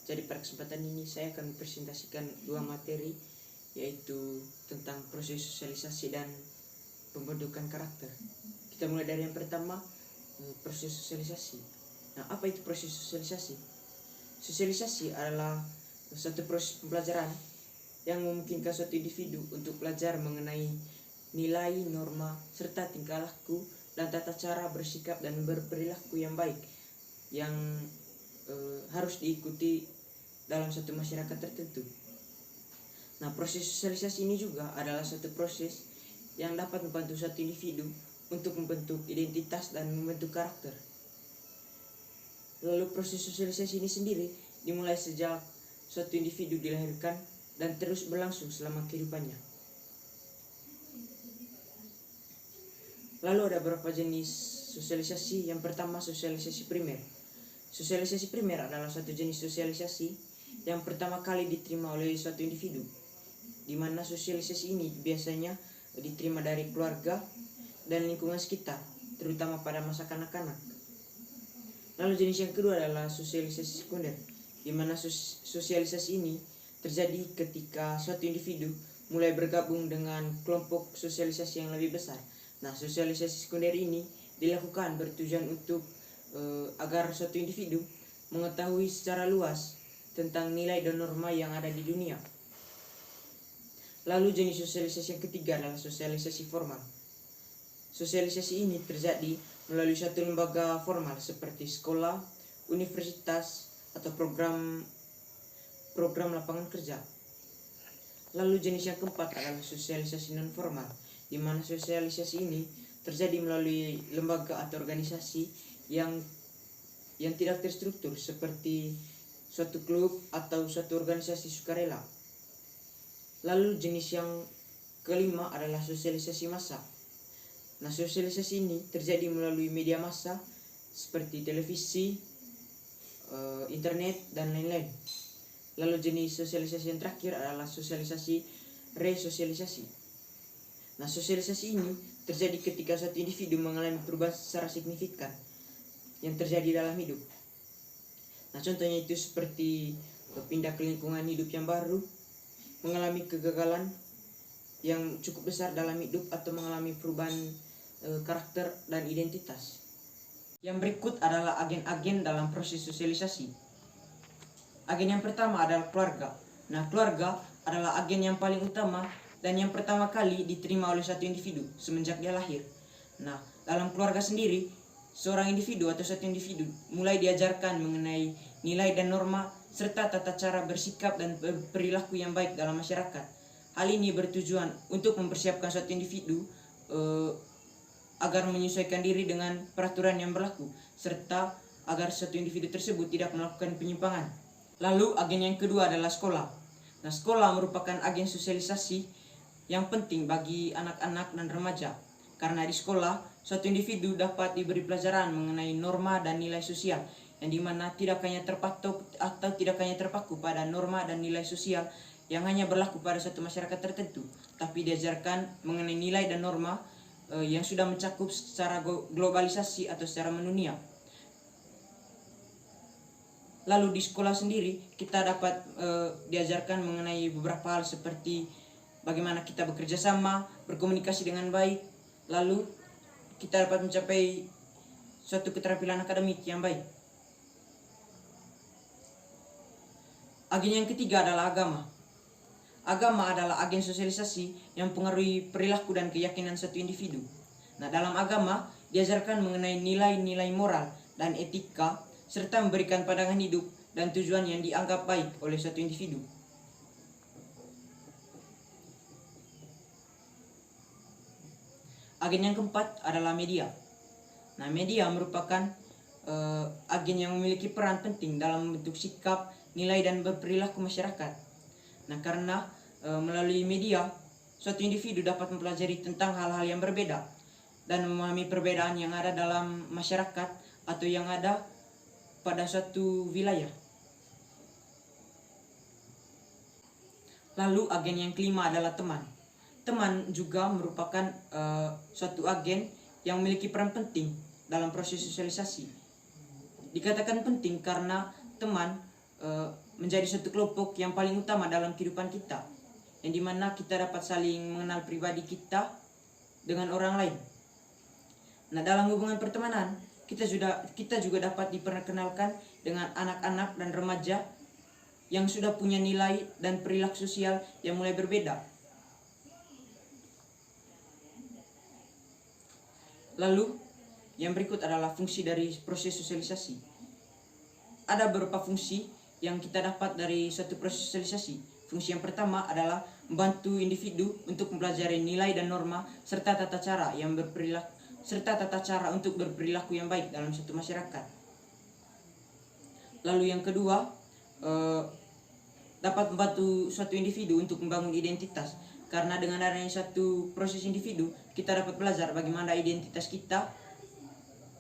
Jadi pada kesempatan ini saya akan mempresentasikan dua materi, yaitu tentang proses sosialisasi dan pembentukan karakter. Kita mulai dari yang pertama, proses sosialisasi. Nah, apa itu proses sosialisasi? Sosialisasi adalah suatu proses pembelajaran yang memungkinkan suatu individu untuk belajar mengenai nilai, norma, serta tingkah laku dan tata cara bersikap dan berperilaku yang baik yang harus diikuti dalam suatu masyarakat tertentu. Nah, proses sosialisasi ini juga adalah suatu proses yang dapat membantu suatu individu untuk membentuk identitas dan membentuk karakter. Lalu proses sosialisasi ini sendiri dimulai sejak suatu individu dilahirkan dan terus berlangsung selama kehidupannya. Lalu ada beberapa jenis sosialisasi. Yang pertama, sosialisasi primer. Sosialisasi primer adalah suatu jenis sosialisasi yang pertama kali diterima oleh suatu individu, di mana sosialisasi ini biasanya diterima dari keluarga dan lingkungan sekitar, terutama pada masa kanak-kanak. Lalu jenis yang kedua adalah sosialisasi sekunder, di mana sosialisasi ini terjadi ketika suatu individu mulai bergabung dengan kelompok sosialisasi yang lebih besar. Nah, sosialisasi sekunder ini dilakukan bertujuan untuk agar suatu individu mengetahui secara luas tentang nilai dan norma yang ada di dunia. Lalu jenis sosialisasi yang ketiga adalah sosialisasi formal. Sosialisasi ini terjadi melalui suatu lembaga formal seperti sekolah, universitas, atau program lapangan kerja. Lalu jenis yang keempat adalah sosialisasi non formal, di mana sosialisasi ini terjadi melalui lembaga atau organisasi yang tidak terstruktur seperti suatu klub atau suatu organisasi sukarela. Lalu jenis yang kelima adalah sosialisasi massa. Nah, sosialisasi ini terjadi melalui media massa seperti televisi, internet, dan lain-lain. Lalu jenis sosialisasi yang terakhir adalah sosialisasi resosialisasi. Nah, sosialisasi ini terjadi ketika suatu individu mengalami perubahan secara signifikan yang terjadi dalam hidup. Nah, contohnya itu seperti pindah ke lingkungan hidup yang baru, mengalami kegagalan yang cukup besar dalam hidup, atau mengalami perubahan karakter dan identitas. Yang berikut adalah agen-agen dalam proses sosialisasi. Agen yang pertama adalah keluarga. Nah, keluarga adalah agen yang paling utama dan yang pertama kali diterima oleh satu individu semenjak dia lahir. Nah, dalam keluarga sendiri, seorang individu atau satu individu mulai diajarkan mengenai nilai dan norma serta tata cara bersikap dan perilaku yang baik dalam masyarakat. Hal ini bertujuan untuk mempersiapkan suatu individu agar menyesuaikan diri dengan peraturan yang berlaku, serta agar suatu individu tersebut tidak melakukan penyimpangan. Lalu agen yang kedua adalah sekolah. Nah, sekolah merupakan agen sosialisasi yang penting bagi anak-anak dan remaja, karena di sekolah suatu individu dapat diberi pelajaran mengenai norma dan nilai sosial, yang dimana tidak hanya terpaku pada norma dan nilai sosial yang hanya berlaku pada suatu masyarakat tertentu, tapi diajarkan mengenai nilai dan norma yang sudah mencakup secara globalisasi atau secara mendunia. Lalu di sekolah sendiri kita dapat diajarkan mengenai beberapa hal seperti bagaimana kita bekerja sama, berkomunikasi dengan baik, lalu kita dapat mencapai suatu keterampilan akademik yang baik. Agen yang ketiga adalah agama. Agama adalah agen sosialisasi yang mempengaruhi perilaku dan keyakinan suatu individu. Nah, dalam agama diajarkan mengenai nilai-nilai moral dan etika, serta memberikan pandangan hidup dan tujuan yang dianggap baik oleh suatu individu. Agen yang keempat adalah media. Nah, media merupakan agen yang memiliki peran penting dalam membentuk sikap, nilai, dan berperilaku masyarakat. Nah, karena melalui media, suatu individu dapat mempelajari tentang hal-hal yang berbeda dan memahami perbedaan yang ada dalam masyarakat atau yang ada pada suatu wilayah. Lalu agen yang kelima adalah teman. Teman juga merupakan suatu agen yang memiliki peran penting dalam proses sosialisasi. Dikatakan penting karena teman menjadi suatu kelompok yang paling utama dalam kehidupan kita, yang dimana kita dapat saling mengenal pribadi kita dengan orang lain. Nah, dalam hubungan pertemanan, kita juga dapat diperkenalkan dengan anak-anak dan remaja yang sudah punya nilai dan perilaku sosial yang mulai berbeda. Lalu, yang berikut adalah fungsi dari proses sosialisasi. Ada beberapa fungsi yang kita dapat dari suatu proses sosialisasi. Fungsi yang pertama adalah membantu individu untuk mempelajari nilai dan norma serta tata cara untuk berperilaku yang baik dalam suatu masyarakat. Lalu yang kedua, dapat membantu suatu individu untuk membangun identitas. Karena dengan adanya satu proses individu, kita dapat belajar bagaimana identitas kita.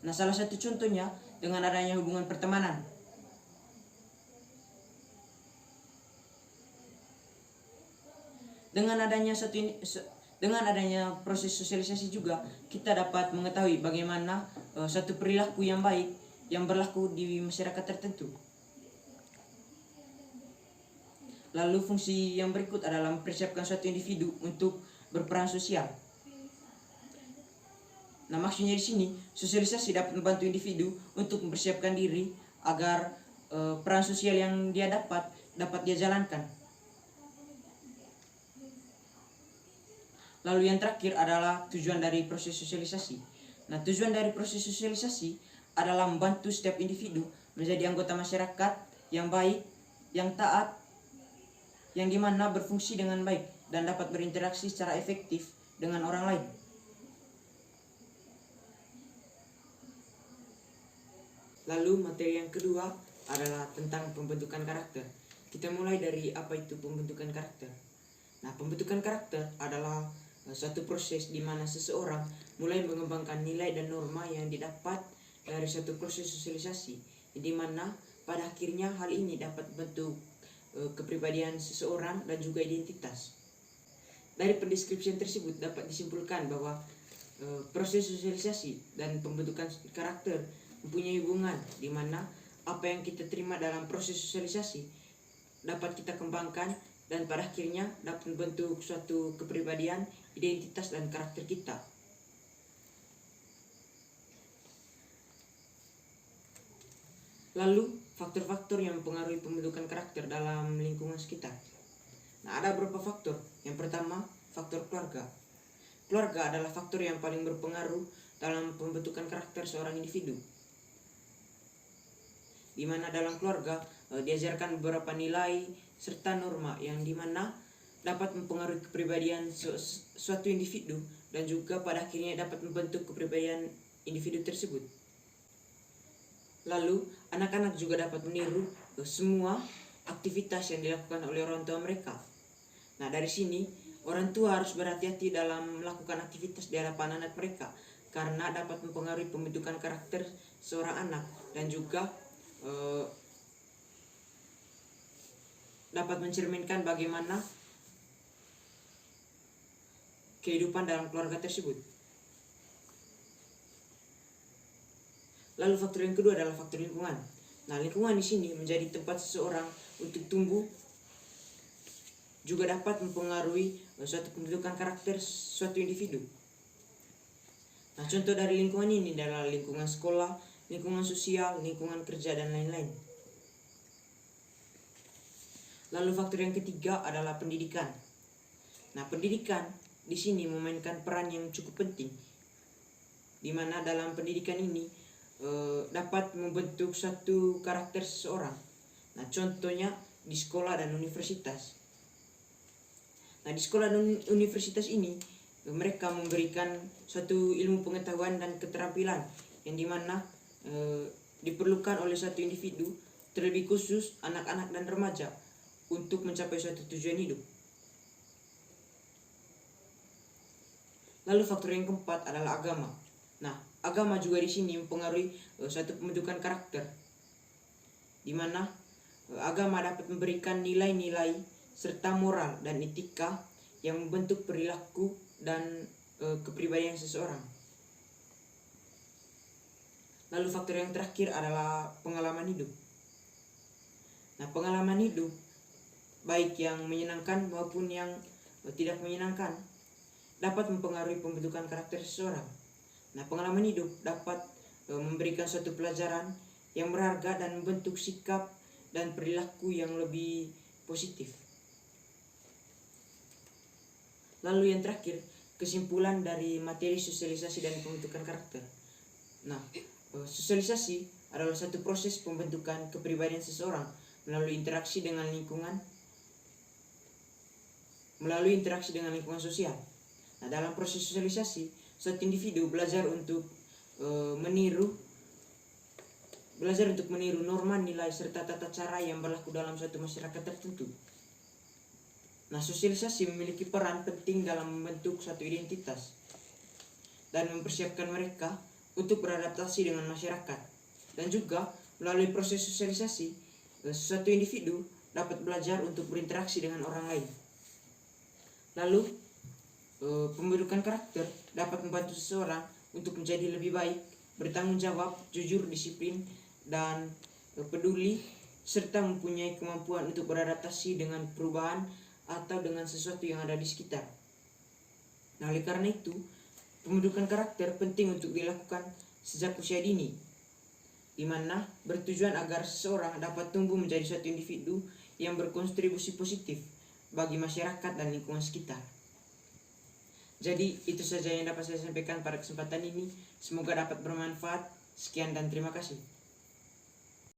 Nah, salah satu contohnya dengan adanya hubungan pertemanan. Dengan adanya proses sosialisasi juga, kita dapat mengetahui bagaimana suatu perilaku yang baik yang berlaku di masyarakat tertentu. Lalu fungsi yang berikut adalah mempersiapkan suatu individu untuk berperan sosial. Nah, maksudnya di sini sosialisasi dapat membantu individu untuk mempersiapkan diri agar peran sosial yang dia dapat dia jalankan. Lalu yang terakhir adalah tujuan dari proses sosialisasi. Nah, tujuan dari proses sosialisasi adalah membantu setiap individu menjadi anggota masyarakat yang baik, yang taat, yang dimana berfungsi dengan baik dan dapat berinteraksi secara efektif dengan orang lain. Lalu materi yang kedua adalah tentang pembentukan karakter. Kita mulai dari apa itu pembentukan karakter. Nah, pembentukan karakter adalah suatu proses di mana seseorang mulai mengembangkan nilai dan norma yang didapat dari suatu proses sosialisasi, di mana pada akhirnya hal ini dapat membentuk kepribadian seseorang dan juga identitas. Dari pendeskripsian tersebut dapat disimpulkan bahwa proses sosialisasi dan pembentukan karakter mempunyai hubungan, di mana apa yang kita terima dalam proses sosialisasi dapat kita kembangkan dan pada akhirnya dapat membentuk suatu kepribadian, identitas dan karakter kita. Lalu faktor-faktor yang mempengaruhi pembentukan karakter dalam lingkungan sekitar. Nah, ada beberapa faktor. Yang pertama, faktor keluarga. Keluarga adalah faktor yang paling berpengaruh dalam pembentukan karakter seorang individu, di mana dalam keluarga diajarkan beberapa nilai serta norma yang dimana dapat mempengaruhi kepribadian suatu individu dan juga pada akhirnya dapat membentuk kepribadian individu tersebut. Lalu anak-anak juga dapat meniru semua aktivitas yang dilakukan oleh orang tua mereka. Nah, dari sini orang tua harus berhati-hati dalam melakukan aktivitas di hadapan anak mereka, karena dapat mempengaruhi pembentukan karakter seorang anak dan juga dapat mencerminkan bagaimana kehidupan dalam keluarga tersebut. Lalu faktor yang kedua adalah faktor lingkungan. Nah, lingkungan di sini menjadi tempat seseorang untuk tumbuh, juga dapat mempengaruhi suatu pembentukan karakter suatu individu. Nah, contoh dari lingkungan ini adalah lingkungan sekolah, lingkungan sosial, lingkungan kerja, dan lain-lain. Lalu faktor yang ketiga adalah pendidikan. Nah, pendidikan di sini memainkan peran yang cukup penting, di mana dalam pendidikan ini dapat membentuk satu karakter seseorang. Nah, contohnya di sekolah dan universitas. Nah, di sekolah dan universitas ini mereka memberikan suatu ilmu pengetahuan dan keterampilan yang dimana diperlukan oleh satu individu, terlebih khusus anak-anak dan remaja, untuk mencapai suatu tujuan hidup. Lalu faktor yang keempat adalah agama. Nah, agama juga di sini mempengaruhi suatu pembentukan karakter, di mana agama dapat memberikan nilai-nilai serta moral dan etika yang membentuk perilaku dan kepribadian seseorang. Lalu faktor yang terakhir adalah pengalaman hidup. Nah, pengalaman hidup baik yang menyenangkan maupun yang tidak menyenangkan dapat mempengaruhi pembentukan karakter seseorang. Nah, pengalaman hidup dapat memberikan suatu pelajaran yang berharga dan membentuk sikap dan perilaku yang lebih positif. Lalu yang terakhir, kesimpulan dari materi sosialisasi dan pembentukan karakter. Nah, sosialisasi adalah satu proses pembentukan kepribadian seseorang melalui interaksi dengan lingkungan sosial. Nah, dalam proses sosialisasi, suatu individu belajar untuk meniru norma, nilai, serta tata cara yang berlaku dalam suatu masyarakat tertentu. Nah, sosialisasi memiliki peran penting dalam membentuk suatu identitas dan mempersiapkan mereka untuk beradaptasi dengan masyarakat. Dan juga melalui proses sosialisasi, suatu individu dapat belajar untuk berinteraksi dengan orang lain. Lalu, pembentukan karakter dapat membantu seseorang untuk menjadi lebih baik, bertanggung jawab, jujur, disiplin, dan peduli, serta mempunyai kemampuan untuk beradaptasi dengan perubahan atau dengan sesuatu yang ada di sekitar. Nah, oleh karena itu, pembentukan karakter penting untuk dilakukan sejak usia dini, di mana bertujuan agar seseorang dapat tumbuh menjadi suatu individu yang berkontribusi positif bagi masyarakat dan lingkungan sekitar. Jadi itu saja yang dapat saya sampaikan pada kesempatan ini. Semoga dapat bermanfaat. Sekian dan terima kasih.